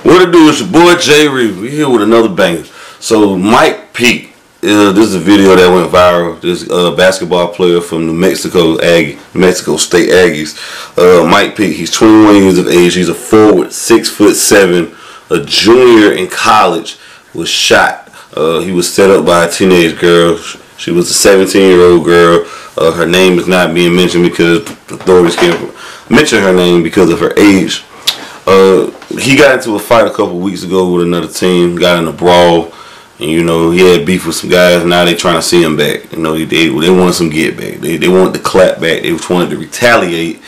What it do? It's your boy Jay Reeve. We here with another banger. So Mike Peake, this is a video that went viral. This basketball player from New Mexico State Aggies. Mike Peake. He's 21 years of age. He's a forward, 6'7", a junior in college. Was shot. He was set up by a teenage girl. She was a 17-year-old girl. Her name is not being mentioned because authorities can't mention her name because of her age. He got into a fight a couple weeks ago with another team, got in a brawl, and he had beef with some guys. Now they trying to see him back. They wanted some get back. They wanted to clap back. They wanted to retaliate.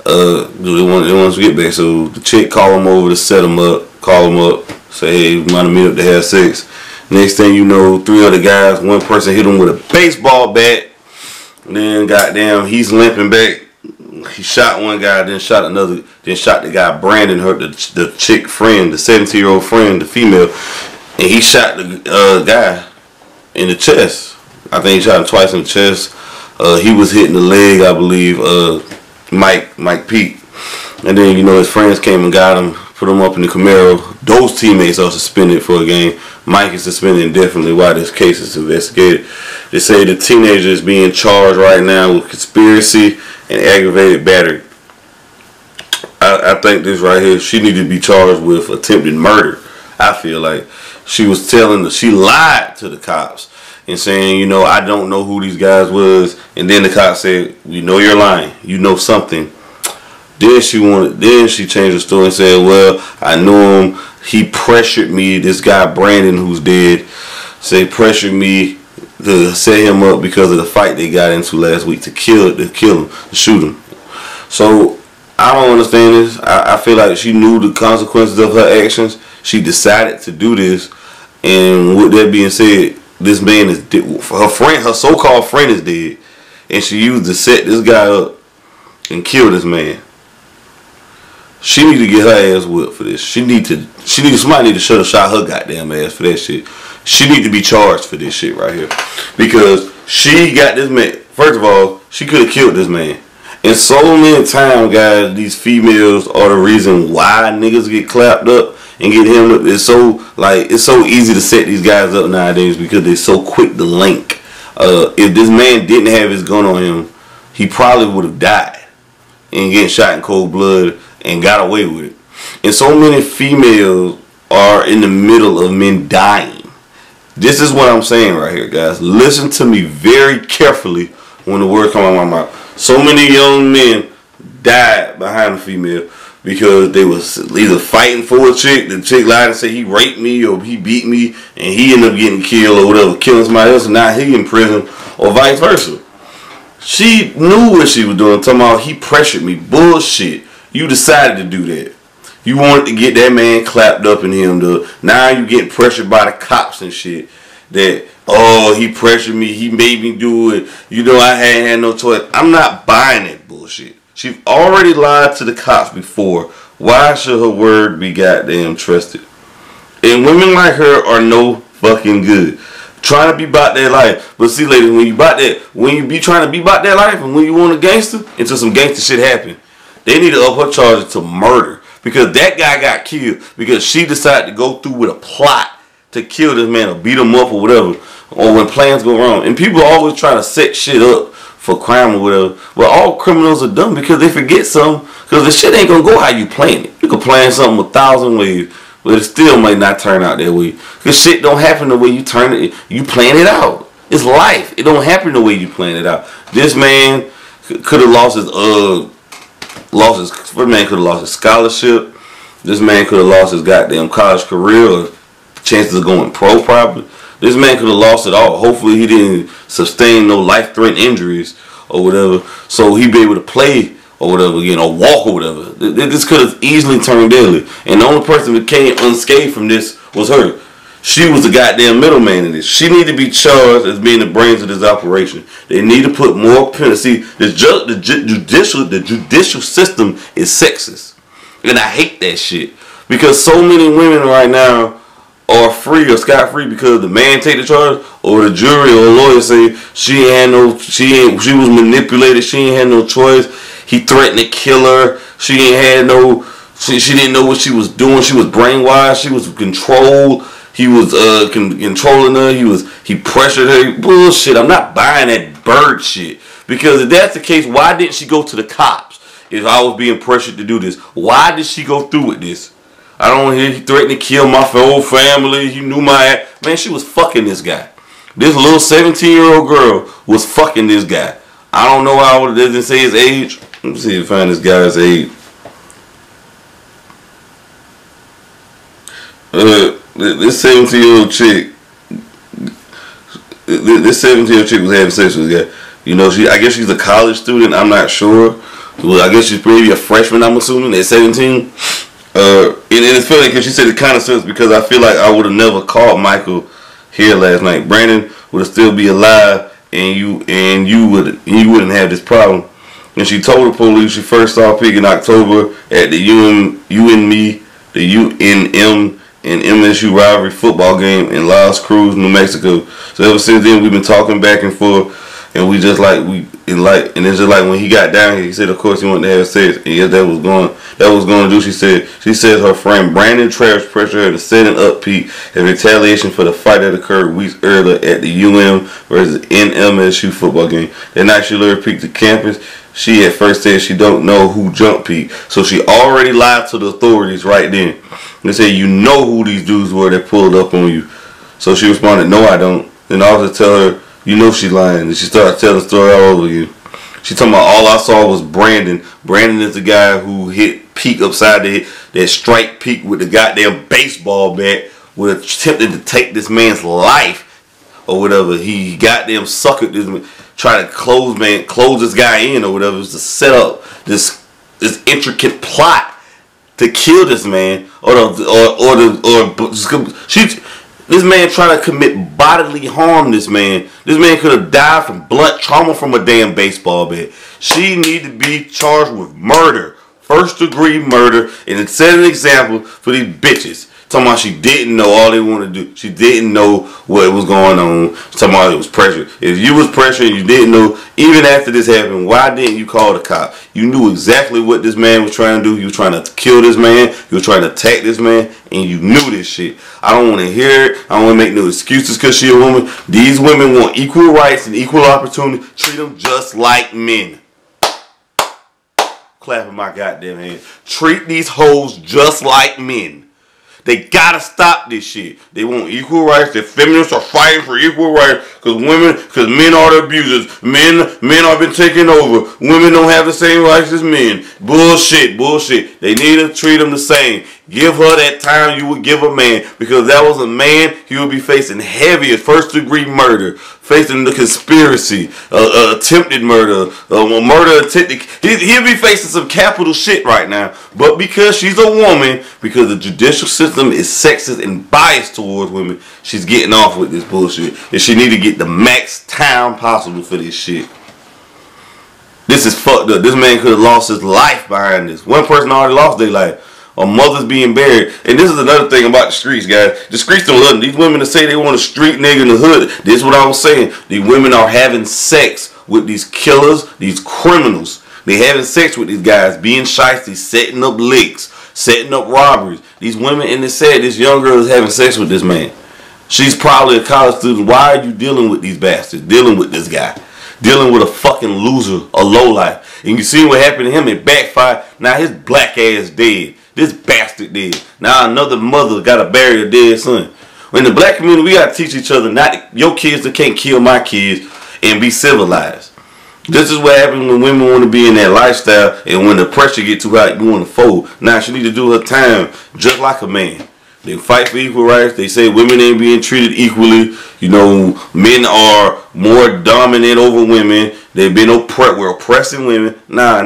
They wanted some get back. So the chick called him over to set him up, call him up, say, hey, we want to meet up to have sex. Next thing you know, 3 other guys, one person hit him with a baseball bat. Then goddamn, he's limping back. He shot one guy, then shot another, then shot the guy Brandon, the chick friend, the 17-year-old friend, the female, and he shot the guy in the chest. I think he shot him twice in the chest. He was hitting the leg, I believe. Mike Peake, and then his friends came and got him, put him up in the Camaro. Those teammates are suspended for a game. Mike is suspended indefinitely while this case is investigated. They say the teenager is being charged right now with conspiracy and aggravated battery. I think this right here, she needed to be charged with attempted murder. I feel like she lied to the cops and saying, I don't know who these guys was, and then the cops said, we know you're lying, you know something. Then she changed the story and said, well, I knew him. He pressured me. This guy Brandon, who's dead, pressured me to set him up because of the fight they got into last week to kill him, to shoot him. So I don't understand this. I feel like she knew the consequences of her actions. She decided to do this, and with that being said, this man is dead. Her so-called friend is dead, and she used to set this guy up and kill this man. She need to get her ass whipped for this. Somebody need to shot her goddamn ass for that shit. She need to be charged for this shit right here. Because she got this man. First of all, she could have killed this man. And so many times, guys, these females are the reason why niggas get clapped up and get hemmed up. It's so easy to set these guys up nowadays because they're so quick to link. If this man didn't have his gun on him, he probably would have died and getting shot in cold blood and got away with it. And so many females are in the middle of men dying. This is what I'm saying right here, guys. Listen to me very carefully when the words come out of my mouth. So many young men died behind a female because they was either fighting for a chick. The chick lied and said he raped me or he beat me, and he ended up getting killed or whatever, killing somebody else, and now he in prison, or vice versa. She knew what she was doing, talking about he pressured me. Bullshit. You decided to do that. You wanted to get that man clapped up in him. Now you getting pressured by the cops and shit. That, oh, he pressured me. He made me do it. I hadn't had no choice. I'm not buying that bullshit. She's already lied to the cops before. Why should her word be goddamn trusted? And women like her are no fucking good. Trying to be about that life. But see, ladies, when you be trying to be about that life and when you want a gangster, until some gangster shit happen, they need to up her charges to murder. Because that guy got killed because she decided to go through with a plot to kill this man or beat him up or whatever. Or when plans go wrong. And people always try to set shit up for crime or whatever. But all criminals are dumb because they forget something. Because the shit ain't going to go how you plan it. You can plan something 1,000 ways, but it still might not turn out that way. Because shit don't happen the way you plan it out. It's life. It don't happen the way you plan it out. This man could have lost his scholarship. This man could have lost his goddamn college career or chances of going pro probably. This man could have lost it all. Hopefully he didn't sustain no life-threatening injuries or whatever, so he'd be able to play or whatever, or walk or whatever. This could have easily turned deadly. And the only person that came unscathed from this was her. She was the goddamn middleman in this. She need to be charged as being the brains of this operation. They need to put more penalty. The judicial system is sexist, and I hate that shit because so many women right now are free or scot free because the man take the charge or the jury or lawyer say she was manipulated. She ain't had no choice. He threatened to kill her. She ain't had no She didn't know what she was doing. She was brainwashed. She was controlled. He was controlling her. He pressured her. Bullshit. I'm not buying that bird shit. Because if that's the case, why didn't she go to the cops if I was being pressured to do this? Why did she go through with this? I don't hear he threatened to kill my whole family. He knew my ass. Man, she was fucking this guy. This little 17-year-old girl was fucking this guy. I don't know how old it doesn't say his age. Let me see if I find this guy's age. This 17-year-old chick. This 17-year-old chick was having sex with this guy. You know, I guess she's a college student. I'm not sure. Well, I guess she's maybe a freshman. I'm assuming at 17. And it's funny because she said it kind of sucks because I feel like I would have never called Michael here last night. Brandon would still be alive, and you wouldn't have this problem. And she told the police she first saw Pete in October at the UNM and MSU rivalry football game in Las Cruz, New Mexico. So ever since then, we've been talking back and forth, and we just like and it's just like when he got down here, he said, of course, he wanted to have sex, and yes, that was going to do. She said her friend Brandon Travis pressured her to setting up Pete in retaliation for the fight that occurred weeks earlier at the UM versus NMSU football game. That night, she lured Pete to campus. She at first said she don't know who jumped Pete, so she already lied to the authorities right then. They said, you know who these dudes were that pulled up on you. So she responded, no, I don't. Then I was to tell her, you know she's lying. And she started telling the story all over again. She talking about all I saw was Brandon. Brandon is the guy who hit Pete upside the head, that strike Pete with the goddamn baseball bat, with attempted to take this man's life or whatever. He goddamn suckered this man, try to close this guy in or whatever. It was to set up this intricate plot to kill this man, this man trying to commit bodily harm. This man could have died from blunt trauma from a damn baseball bat. She need to be charged with murder, first-degree murder, and set an example for these bitches. Talking about she didn't know all they wanted to do. She didn't know what was going on. Talking about it was pressure. If you was pressured and you didn't know, even after this happened, why didn't you call the cop? You knew exactly what this man was trying to do. You were trying to kill this man. You were trying to attack this man. And you knew this shit. I don't want to hear it. I don't want to make no excuses because she a woman. These women want equal rights and equal opportunity. Treat them just like men. Clapping my goddamn hands. Treat these hoes just like men. They gotta stop this shit. They want equal rights. The feminists are fighting for equal rights because men are the abusers. Men have been taken over. Women don't have the same rights as men. Bullshit. They need to treat them the same. Give her that time you would give a man, because if that was a man, he would be facing heavier first-degree murder, facing the conspiracy, attempted murder, murder attempted. He'll be facing some capital shit right now. But because she's a woman, because the judicial system is sexist and biased towards women, she's getting off with this bullshit. And she need to get the max time possible for this shit. This is fucked up. This man could have lost his life behind this. One person already lost their life. A mother's being buried. And this is another thing about the streets, guys. The streets don't love them. These women that say they want a street nigga in the hood. This is what I was saying. These women are having sex with these killers, these criminals. They having sex with these guys, being shysty, setting up licks, setting up robberies. These women, and they said this young girl is having sex with this man. She's probably a college student. Why are you dealing with these bastards? Dealing with this guy. Dealing with a fucking loser, a lowlife. And you see what happened to him? It backfired. Now his black ass dead. This bastard did. Now another mother got to bury a dead son. In the black community, we got to teach each other not your kids that can't kill my kids and be civilized. This is what happens when women want to be in that lifestyle, and when the pressure get too hot, you want to fold. Now she need to do her time just like a man. They fight for equal rights. They say women ain't being treated equally. You know, men are more dominant over women. They've been we're oppressing women. Nah.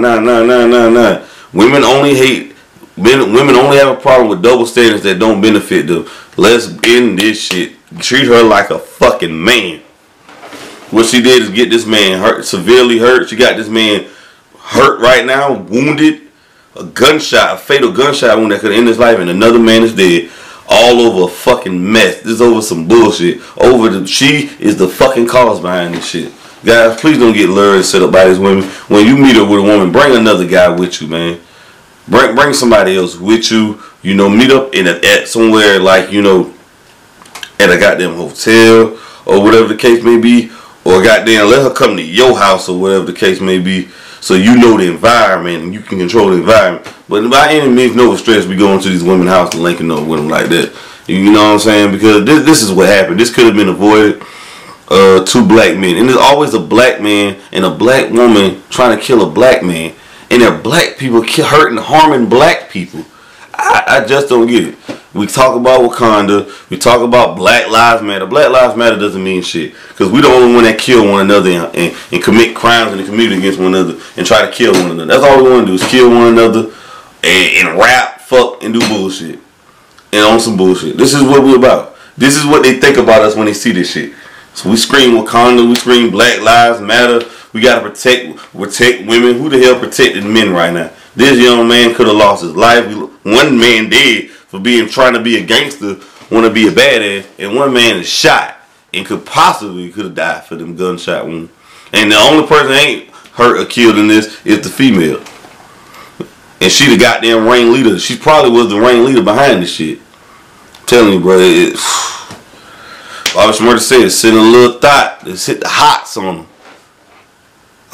Women only hate. Women only have a problem with double standards that don't benefit them. Let's end this shit. Treat her like a fucking man. What she did is get this man hurt, severely hurt. She got this man hurt right now, wounded. A fatal gunshot wound that could end his life, and another man is dead. All over a fucking mess. This is over some bullshit. She is the fucking cause behind this shit. Guys, please don't get lured and set up by these women. When you meet her with a woman, bring another guy with you, man. Bring somebody else with you. You know, meet up at somewhere like, you know, at a goddamn hotel or whatever the case may be, or goddamn let her come to your house or whatever the case may be, so you know the environment and you can control the environment. But by any means, no stress be going to these women's house and linking up with them like that. You know what I'm saying? Because this is what happened. This could have been avoided. Two black men, and there's always a black man and a black woman trying to kill a black man, and they're black people hurting, harming black people. I just don't get it. We talk about Wakanda. We talk about Black Lives Matter. Black Lives Matter doesn't mean shit, because we the only one that kill one another and commit crimes in the community against one another and try to kill one another. That's all we want to do is kill one another and rap, fuck, and do bullshit. And on some bullshit. This is what we're about. This is what they think about us when they see this shit. So we scream Wakanda, we scream Black Lives Matter. We gotta protect women. Who the hell protecting men right now? This young man could have lost his life. One man dead for trying to be a gangster, want to be a badass, and one man is shot and could have died for them gunshot wounds. And the only person ain't hurt or killed in this is the female. And she the goddamn ringleader. She probably was the ringleader behind this shit. I'm telling you, bro. Bobby Shmurda said, send a little thought. Let's hit the hots on them.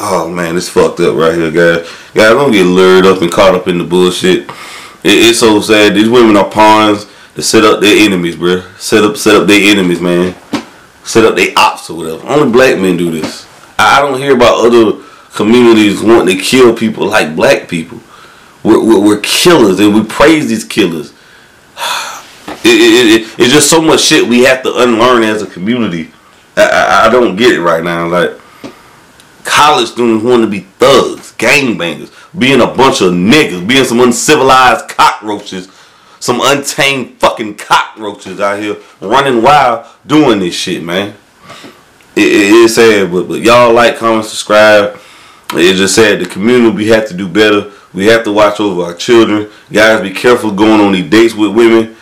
Oh, man, it's fucked up right here, guys. Guys, don't get lured up and caught up in the bullshit. It's so sad. These women are pawns to set up their enemies, bro. Set up their enemies, man. Set up their ops or whatever. Only black men do this. I don't hear about other communities wanting to kill people like black people. We're killers, and we praise these killers. It's just so much shit we have to unlearn as a community. I don't get it right now. Like, college students want to be thugs, gangbangers, being a bunch of niggas, being some uncivilized cockroaches, some untamed fucking cockroaches out here running wild doing this shit, man. It's sad, but y'all like, comment, subscribe. It's just sad. The community, we have to do better. We have to watch over our children. Guys, be careful going on these dates with women.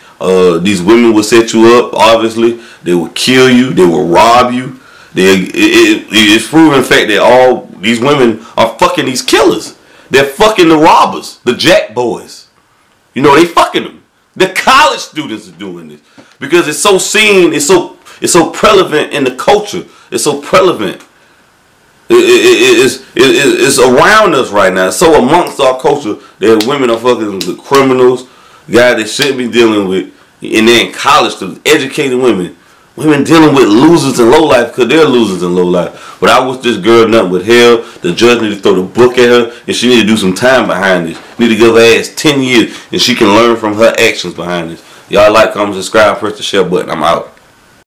These women will set you up, obviously. They will kill you. They will rob you. It's proven fact that all these women are fucking these killers. They're fucking the robbers, the jack boys. You know, they fucking them. The college students are doing this because it's so seen, it's so prevalent in the culture. It's so prevalent. It's around us right now. It's so amongst our culture that women are fucking the criminals, guys they shouldn't be dealing with, and then college students, educated women dealing with losers in low life because they're losers in low life. But I wish this girl nothing but hell. The judge need to throw the book at her, and she need to do some time behind this. Need to give her ass 10 years, and she can learn from her actions behind this. Y'all like, comment, subscribe, press the share button. I'm out.